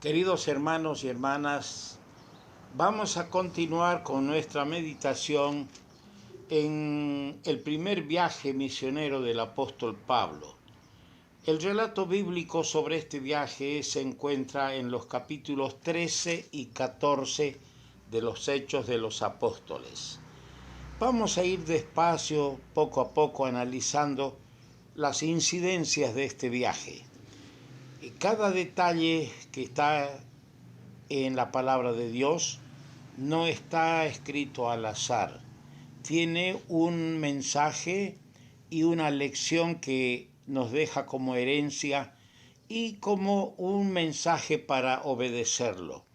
Queridos hermanos y hermanas, vamos a continuar con nuestra meditación en el primer viaje misionero del apóstol Pablo. El relato bíblico sobre este viaje se encuentra en los capítulos 13 y 14 de los Hechos de los Apóstoles. Vamos a ir despacio, poco a poco, analizando las incidencias de este viaje. Cada detalle que está en la palabra de Dios no está escrito al azar. Tiene un mensaje y una lección que nos deja como herencia y como un mensaje para obedecerlo.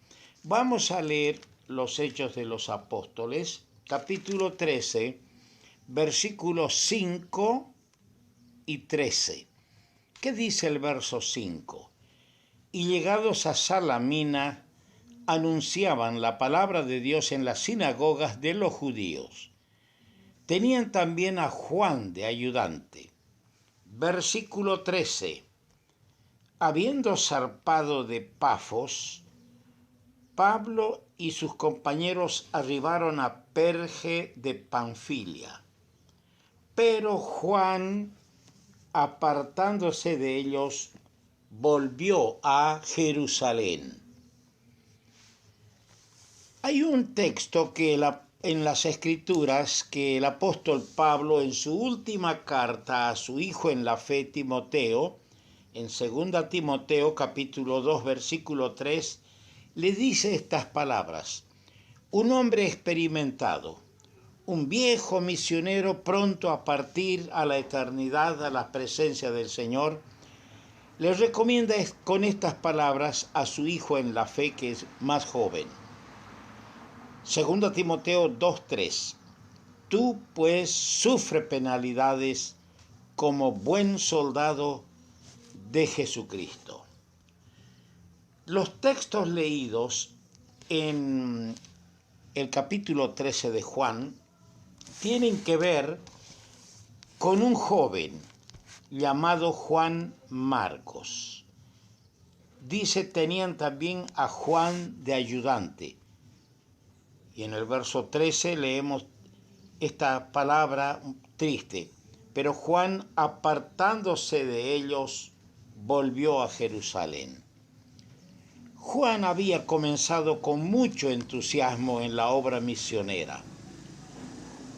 Vamos a leer los Hechos de los Apóstoles, capítulo 13, versículos 5 y 13. ¿Qué dice el verso 5? Y llegados a Salamina, anunciaban la palabra de Dios en las sinagogas de los judíos. Tenían también a Juan de ayudante. Versículo 13. Habiendo zarpado de Pafos, Pablo y sus compañeros arribaron a Perge de Panfilia. Pero Juan, apartándose de ellos, volvió a Jerusalén. Hay un texto que en las Escrituras que el apóstol Pablo en su última carta a su hijo en la fe Timoteo, en 2 Timoteo capítulo 2 versículo 3, le dice estas palabras: un hombre experimentado, un viejo misionero pronto a partir a la eternidad, a la presencia del Señor, le recomienda con estas palabras a su hijo en la fe que es más joven. 2 Timoteo 2:3. Tú pues sufre penalidades como buen soldado de Jesucristo. Los textos leídos en el capítulo 13 de Juan tienen que ver con un joven llamado Juan Marcos. Dice, tenían también a Juan de ayudante. Y en el verso 13 leemos esta palabra triste. Pero Juan, apartándose de ellos, volvió a Jerusalén. Juan había comenzado con mucho entusiasmo en la obra misionera.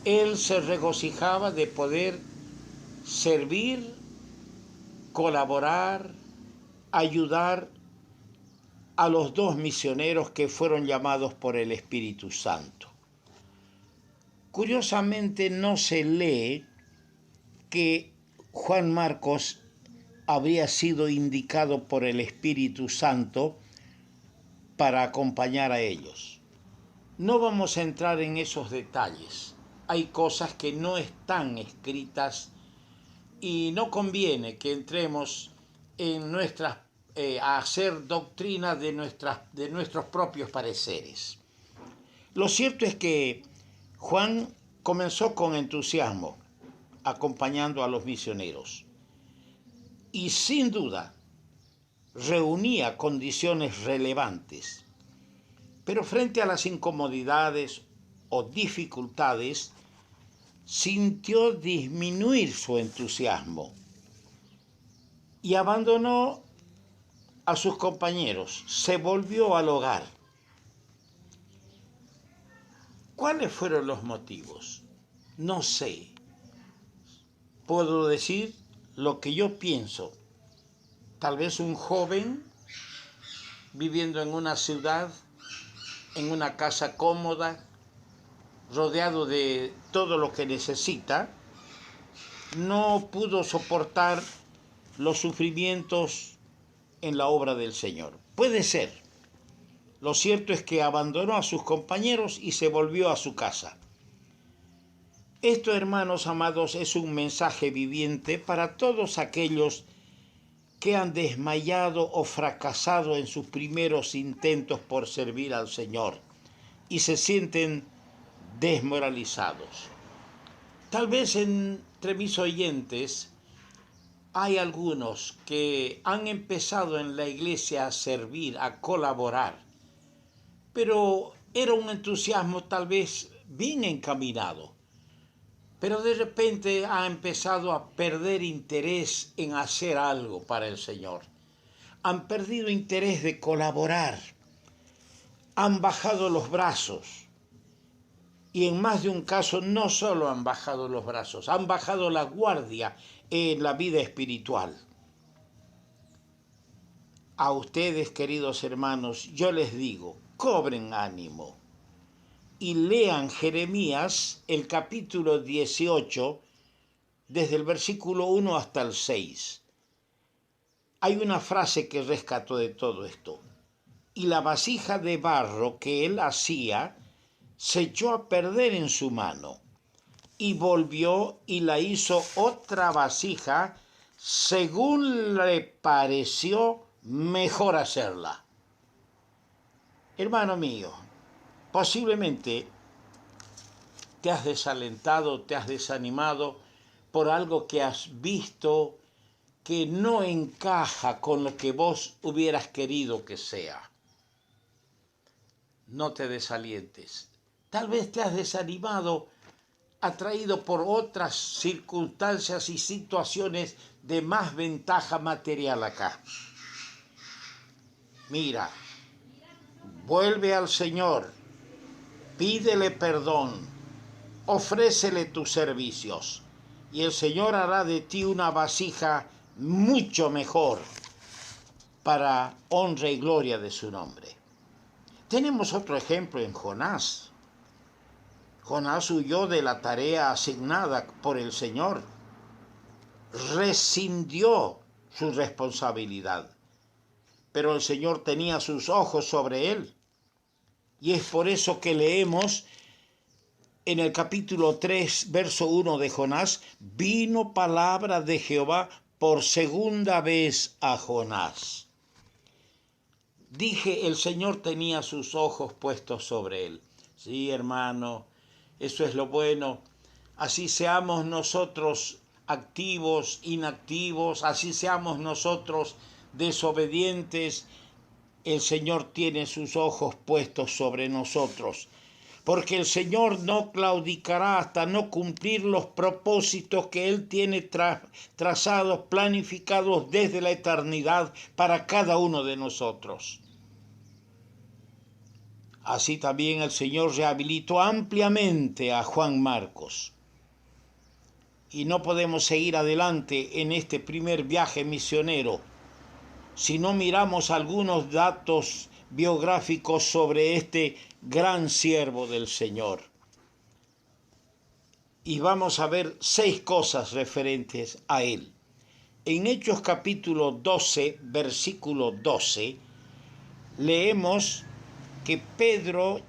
Él se regocijaba de poder servir, colaborar, ayudar a los dos misioneros que fueron llamados por el Espíritu Santo. Curiosamente no se lee que Juan Marcos habría sido indicado por el Espíritu Santo para acompañar a ellos. No vamos a entrar en esos detalles. Hay cosas que no están escritas y no conviene que entremos en a hacer doctrina de nuestros propios pareceres. Lo cierto es que Juan comenzó con entusiasmo, acompañando a los misioneros. Y sin duda, reunía condiciones relevantes. Pero frente a las incomodidades o dificultades, sintió disminuir su entusiasmo y abandonó a sus compañeros, se volvió al hogar. ¿Cuáles fueron los motivos? No sé. Puedo decir lo que yo pienso. Tal vez un joven viviendo en una ciudad, en una casa cómoda, rodeado de todo lo que necesita, no pudo soportar los sufrimientos en la obra del Señor. Puede ser. Lo cierto es que abandonó a sus compañeros y se volvió a su casa. Esto, hermanos amados, es un mensaje viviente para todos aquellos que han desmayado o fracasado en sus primeros intentos por servir al Señor y se sienten desmoralizados. Tal vez entre mis oyentes hay algunos que han empezado en la iglesia a servir, a colaborar, pero era un entusiasmo tal vez bien encaminado, pero de repente ha empezado a perder interés en hacer algo para el Señor. Han perdido interés de colaborar, han bajado los brazos. Y en más de un caso no solo han bajado los brazos, han bajado la guardia en la vida espiritual. A ustedes, queridos hermanos, yo les digo, cobren ánimo y lean Jeremías, el capítulo 18, desde el versículo 1 hasta el 6. Hay una frase que rescato de todo esto. Y la vasija de barro que él hacía se echó a perder en su mano, y volvió y la hizo otra vasija según le pareció mejor hacerla. Hermano mío, posiblemente te has desalentado, te has desanimado por algo que has visto que no encaja con lo que vos hubieras querido que sea. No te desalientes. Tal vez te has desanimado, atraído por otras circunstancias y situaciones de más ventaja material acá. Mira, vuelve al Señor, pídele perdón, ofrécele tus servicios y el Señor hará de ti una vasija mucho mejor para honra y gloria de su nombre. Tenemos otro ejemplo en Jonás. Jonás huyó de la tarea asignada por el Señor, rescindió su responsabilidad, pero el Señor tenía sus ojos sobre él. Y es por eso que leemos en el capítulo 3, verso 1 de Jonás, vino palabra de Jehová por segunda vez a Jonás. Dije, el Señor tenía sus ojos puestos sobre él. Sí, hermano, eso es lo bueno. Así seamos nosotros activos, inactivos, así seamos nosotros desobedientes, el Señor tiene sus ojos puestos sobre nosotros, porque el Señor no claudicará hasta no cumplir los propósitos que Él tiene trazados, planificados desde la eternidad para cada uno de nosotros. Así también el Señor rehabilitó ampliamente a Juan Marcos. Y no podemos seguir adelante en este primer viaje misionero si no miramos algunos datos biográficos sobre este gran siervo del Señor. Y vamos a ver 6 cosas referentes a él. En Hechos capítulo 12, versículo 12, leemos que Pedro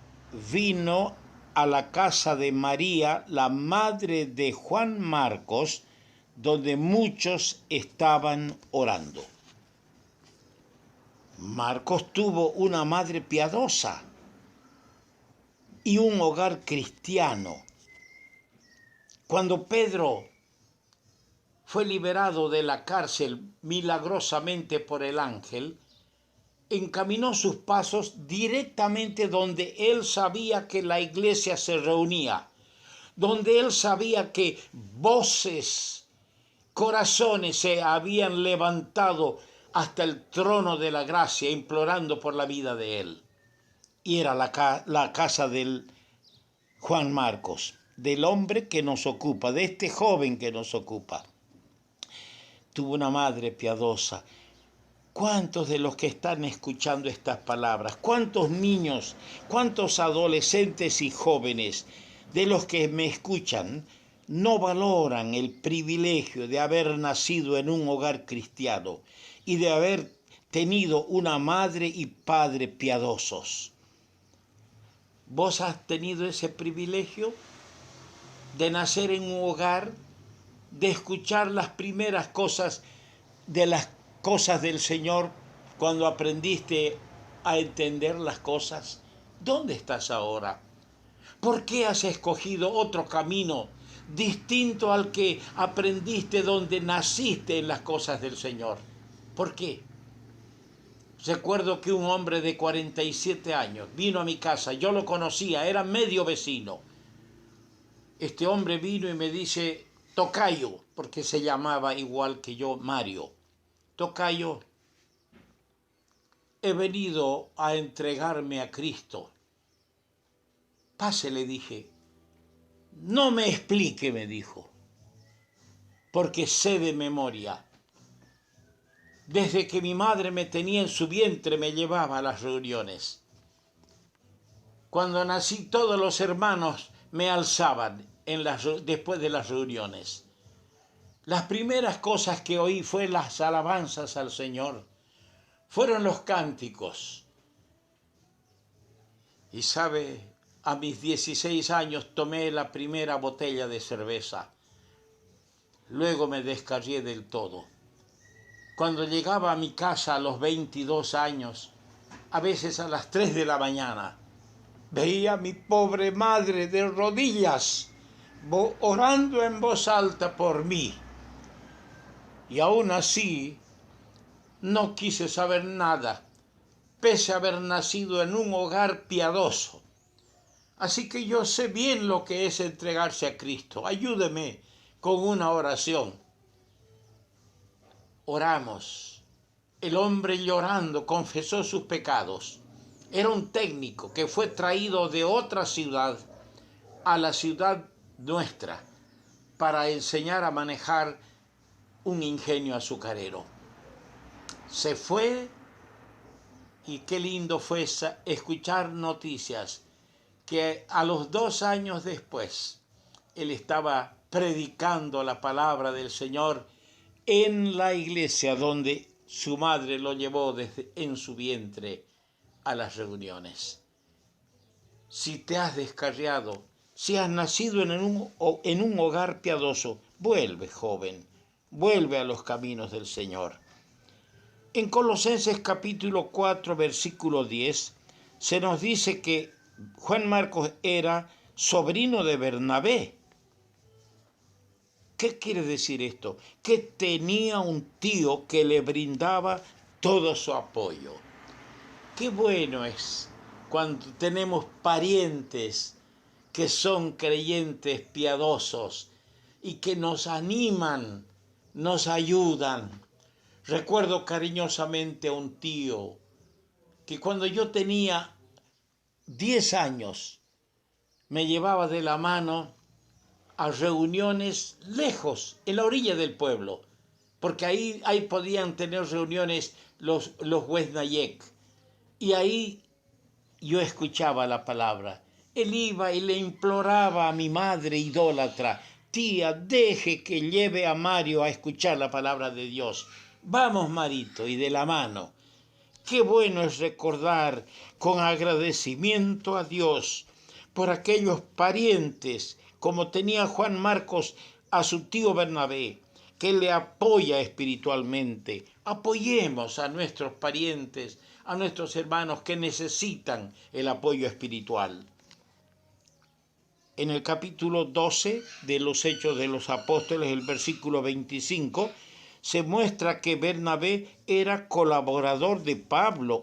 vino a la casa de María, la madre de Juan Marcos, donde muchos estaban orando. Marcos tuvo una madre piadosa y un hogar cristiano. Cuando Pedro fue liberado de la cárcel milagrosamente por el ángel, encaminó sus pasos directamente donde él sabía que la iglesia se reunía, donde él sabía que voces, corazones se habían levantado hasta el trono de la gracia, implorando por la vida de él. Y era la casa del Juan Marcos, del hombre que nos ocupa, de este joven que nos ocupa. Tuvo una madre piadosa. ¿Cuántos de los que están escuchando estas palabras, cuántos niños, cuántos adolescentes y jóvenes de los que me escuchan no valoran el privilegio de haber nacido en un hogar cristiano y de haber tenido una madre y padre piadosos? ¿Vos has tenido ese privilegio de nacer en un hogar, de escuchar las primeras cosas de las cosas del Señor cuando aprendiste a entender las cosas? ¿Dónde estás ahora? ¿Por qué has escogido otro camino distinto al que aprendiste donde naciste en las cosas del Señor. ¿Por qué? Recuerdo que un hombre de 47 años vino a mi casa, yo lo conocía, era medio vecino. Este hombre vino y me dice, tocayo, porque se llamaba igual que yo, Mario. Tocayo, he venido a entregarme a Cristo. Pase, le dije. No me explique, me dijo, porque sé de memoria. Desde que mi madre me tenía en su vientre me llevaba a las reuniones. Cuando nací todos los hermanos me alzaban después de las reuniones. Las primeras cosas que oí fue las alabanzas al Señor, fueron los cánticos. Y sabe, a mis 16 años tomé la primera botella de cerveza. Luego me descarrié del todo. Cuando llegaba a mi casa a los 22 años, a veces a las 3 de la mañana, veía a mi pobre madre de rodillas, orando en voz alta por mí. Y aún así, no quise saber nada, pese a haber nacido en un hogar piadoso. Así que yo sé bien lo que es entregarse a Cristo. Ayúdeme con una oración. Oramos. El hombre llorando confesó sus pecados. Era un técnico que fue traído de otra ciudad a la ciudad nuestra para enseñar a manejar un ingenio azucarero. Se fue y qué lindo fue escuchar noticias que a los 2 años después él estaba predicando la palabra del Señor en la iglesia donde su madre lo llevó en su vientre a las reuniones. Si te has descarriado, si has nacido en un hogar piadoso, vuelve, joven, vuelve a los caminos del Señor. En Colosenses capítulo 4, versículo 10, se nos dice que Juan Marcos era sobrino de Bernabé. ¿Qué quiere decir esto? Que tenía un tío que le brindaba todo su apoyo. Qué bueno es cuando tenemos parientes que son creyentes piadosos y que nos animan, nos ayudan. Recuerdo cariñosamente a un tío que cuando yo tenía 10 años me llevaba de la mano a reuniones lejos, en la orilla del pueblo, porque ahí podían tener reuniones los Huesnayek, y ahí yo escuchaba la palabra. Él iba y le imploraba a mi madre idólatra, tía, deje que lleve a Mario a escuchar la palabra de Dios. Vamos, Marito, y de la mano. Qué bueno es recordar con agradecimiento a Dios por aquellos parientes, como tenía Juan Marcos a su tío Bernabé, que le apoya espiritualmente. Apoyemos a nuestros parientes, a nuestros hermanos que necesitan el apoyo espiritual. En el capítulo 12 de los Hechos de los Apóstoles, el versículo 25, se muestra que Bernabé era colaborador de Pablo.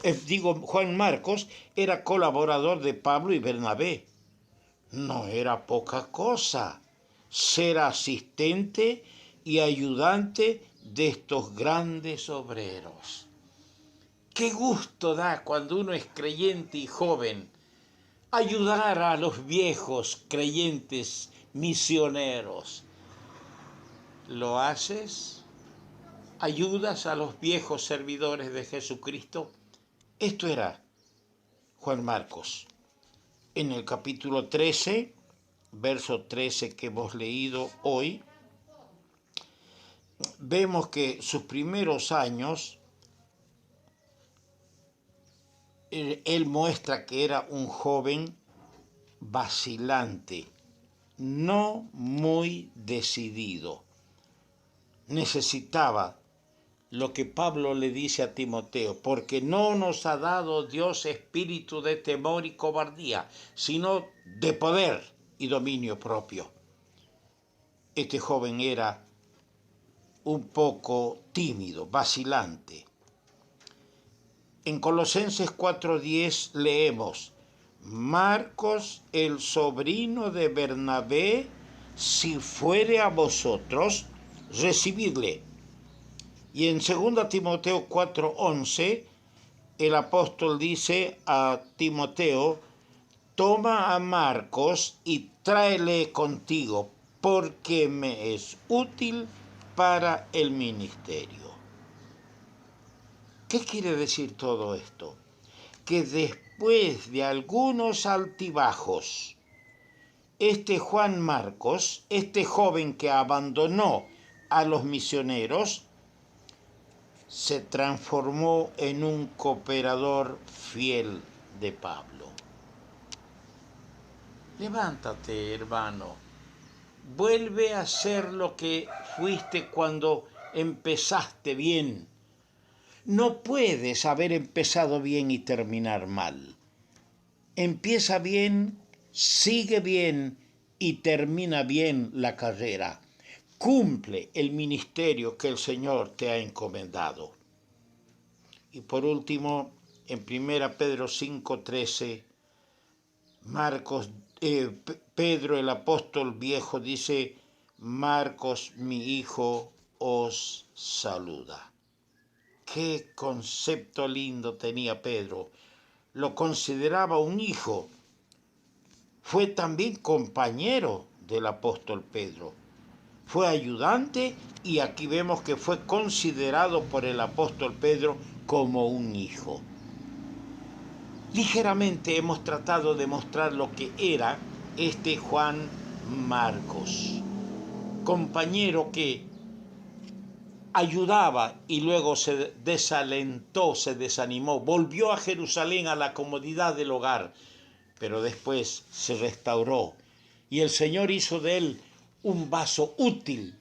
Juan Marcos era colaborador de Pablo y Bernabé. No era poca cosa ser asistente y ayudante de estos grandes obreros. Qué gusto da cuando uno es creyente y joven ayudar a los viejos creyentes misioneros. ¿Lo haces? ¿Ayudas a los viejos servidores de Jesucristo? Esto era Juan Marcos. En el capítulo 13, verso 13 que hemos leído hoy, vemos que sus primeros años, él muestra que era un joven vacilante, no muy decidido. Necesitaba lo que Pablo le dice a Timoteo, porque no nos ha dado Dios espíritu de temor y cobardía, sino de poder y dominio propio. Este joven era un poco tímido, vacilante. En Colosenses 4:10 leemos: Marcos, el sobrino de Bernabé, si fuere a vosotros, recibidle. Y en 2 Timoteo 4:11, el apóstol dice a Timoteo: toma a Marcos y tráele contigo, porque me es útil para el ministerio. ¿Qué quiere decir todo esto? Que después de algunos altibajos, este Juan Marcos, este joven que abandonó a los misioneros, se transformó en un cooperador fiel de Pablo. Levántate, hermano. Vuelve a ser lo que fuiste cuando empezaste bien. No puedes haber empezado bien y terminar mal. Empieza bien, sigue bien y termina bien la carrera. Cumple el ministerio que el Señor te ha encomendado. Y por último, en 1 Pedro 5:13, Pedro el apóstol viejo dice: Marcos, mi hijo, os saluda. Qué concepto lindo tenía Pedro. Lo consideraba un hijo. Fue también compañero del apóstol Pedro. Fue ayudante y aquí vemos que fue considerado por el apóstol Pedro como un hijo. Ligeramente hemos tratado de mostrar lo que era este Juan Marcos, compañero que ayudaba y luego se desalentó, se desanimó, volvió a Jerusalén a la comodidad del hogar, pero después se restauró y el Señor hizo de él un vaso útil,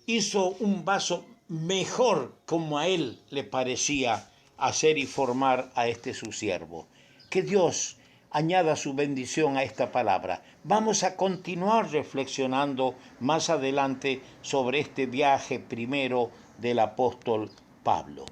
hizo un vaso mejor como a él le parecía hacer y formar a este su siervo. Que Dios añada su bendición a esta palabra. Vamos a continuar reflexionando más adelante sobre este viaje primero del apóstol Pablo.